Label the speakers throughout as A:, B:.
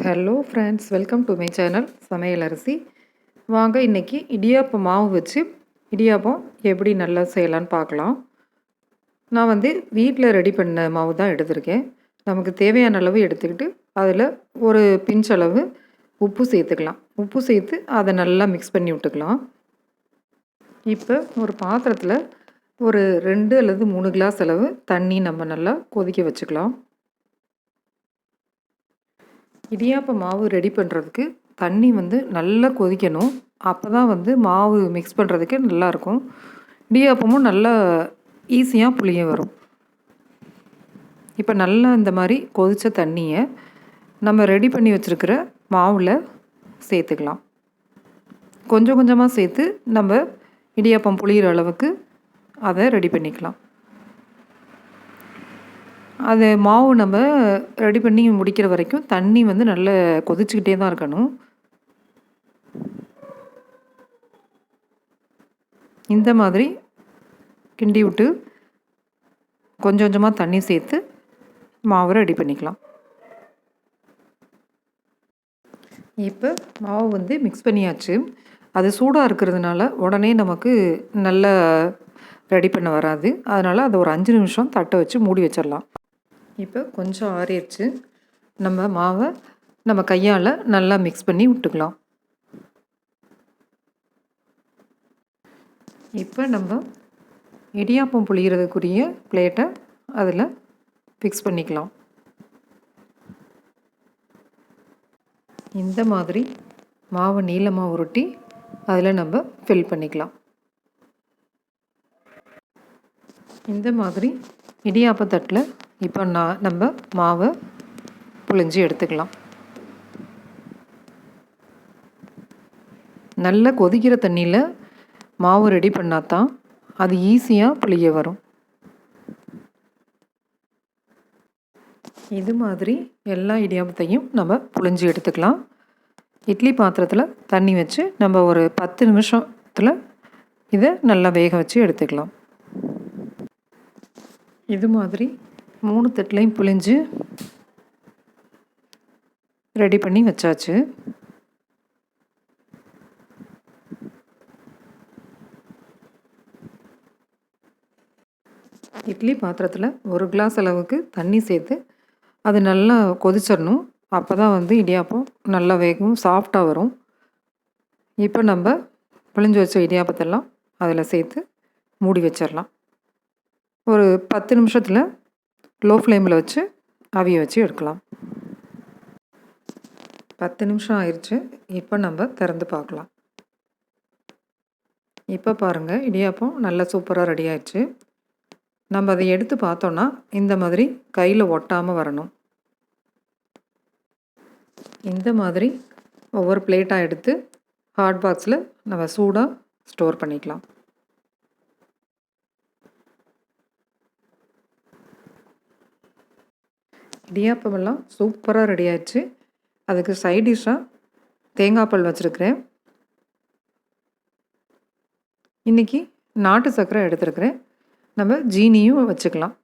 A: Hello friends, welcome to my channel சமையல் அரிசி. வாங்க இன்றைக்கி இடியாப்பம் மாவு வச்சு இடியாப்பம் எப்படி நல்லா செய்யலான்னு பார்க்கலாம். நான் வீட்டில் ரெடி பண்ண மாவு தான் எடுத்திருக்கேன். நமக்கு தேவையான அளவு எடுத்துக்கிட்டு அதில் ஒரு பிஞ்ச் அளவு உப்பு சேர்த்துக்கலாம். உப்பு சேர்த்து அதை நல்லா மிக்ஸ் பண்ணி விட்டுக்கலாம். இப்போ ஒரு பாத்திரத்தில் ஒரு 2 அல்லது 3 கிளாஸ் அளவு தண்ணி நம்ம நல்லா கொதிக்க வச்சுக்கலாம். இடியாப்ப மாவு ரெடி பண்ணுறதுக்கு தண்ணி நல்லா கொதிக்கணும். அப்போ தான் மாவு மிக்ஸ் பண்ணுறதுக்கு நல்லாயிருக்கும். இடியாப்பமும் நல்லா ஈஸியாக புளிய வரும். இப்போ நல்லா இந்த மாதிரி கொதித்த தண்ணியை நம்ம ரெடி பண்ணி வச்சுருக்கிற மாவில் சேர்த்துக்கலாம். கொஞ்சம் கொஞ்சமாக சேர்த்து நம்ம இடியாப்பம் புளிகிற அளவுக்கு அதை ரெடி பண்ணிக்கலாம். அது மாவு நம்ம ரெடி பண்ணி முடிக்கிற வரைக்கும் தண்ணி நல்லா கொதிச்சுக்கிட்டே தான் இருக்கணும். இந்த மாதிரி கிண்டி விட்டு கொஞ்சம் கொஞ்சமாக தண்ணி சேர்த்து மாவு ரெடி பண்ணிக்கலாம். இப்போ மாவு மிக்ஸ் பண்ணியாச்சு. அது சூடாக இருக்கிறதுனால உடனே நமக்கு நல்லா ரெடி பண்ண வராது. அதனால் அதை ஒரு 5 நிமிஷம் தட்டை வச்சு மூடி வச்சிடலாம். இப்போ கொஞ்சம் ஆறிடுச்சு. நம்ம மாவை நம்ம கையால் நல்லா மிக்ஸ் பண்ணி விட்டுக்கலாம். இப்போ நம்ம இடியாப்பம் புளிகிறதுக்குரிய பிளேட்டை அதில் ஃபிக்ஸ் பண்ணிக்கலாம். இந்த மாதிரி மாவை நீளமாக உருட்டி அதில் நம்ம ஃபில் பண்ணிக்கலாம். இந்த மாதிரி இடியாப்பத்தட்டில் இப்போ நம்ம மாவை புழிஞ்சு எடுத்துக்கலாம். நல்லா கொதிக்கிற தண்ணியில் மாவு ரெடி பண்ணால் தான் அது ஈஸியாக புளிய வரும். இது மாதிரி எல்லா இடியாப்பத்தையும் நம்ம புழிஞ்சு எடுத்துக்கலாம். இட்லி பாத்திரத்தில் தண்ணி வச்சு நம்ம ஒரு 10 நிமிஷத்தில் இதை நல்லா வேக வச்சு எடுத்துக்கலாம். இது மாதிரி 3 தட்டுலையும் புழிஞ்சு ரெடி பண்ணி வச்சாச்சு. இட்லி பாத்திரத்தில் 1 கிளாஸ் அளவுக்கு தண்ணி சேர்த்து அது நல்லா கொதிச்சிடணும். அப்போ தான் இடியாப்பம் நல்லா வேகும், சாஃப்டாக வரும். இப்போ நம்ம புழிஞ்சு வச்ச இடியாப்பத்தெல்லாம் அதில் சேர்த்து மூடி வச்சிடலாம். ஒரு 10 நிமிஷத்தில் லோ ஃப்ளேமில் வச்சு அவிய வச்சு எடுக்கலாம். 10 நிமிஷம் ஆயிடுச்சு. இப்போ நம்ம திறந்து பார்க்கலாம். இப்போ பாருங்கள், இடியாப்பம் நல்லா சூப்பராக ரெடி ஆயிடுச்சு. நம்ம அதை எடுத்து பார்த்தோன்னா இந்த மாதிரி கையில் ஒட்டாமல் வரணும். இந்த மாதிரி ஒவ்வொரு பிளேட்டாக எடுத்து ஹாட் பாக்ஸில் நம்ம சூடாக ஸ்டோர் பண்ணிக்கலாம். இடியாப்பமெல்லாம் சூப்பராக ரெடி ஆயிடுச்சு. அதுக்கு சைட் டிஷ்ஷாக தேங்காய் பால் வச்சுருக்கிறேன். இன்றைக்கி நாட்டு சர்க்கரை எடுத்துருக்கிறேன். நம்ம ஜீனியும் வச்சுக்கலாம்.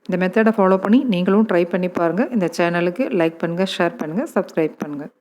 A: இந்த மெத்தடை ஃபாலோ பண்ணி நீங்களும் ட்ரை பண்ணி பாருங்கள். இந்த சேனலுக்கு லைக் பண்ணுங்கள், ஷேர் பண்ணுங்கள், சப்ஸ்கிரைப் பண்ணுங்கள்.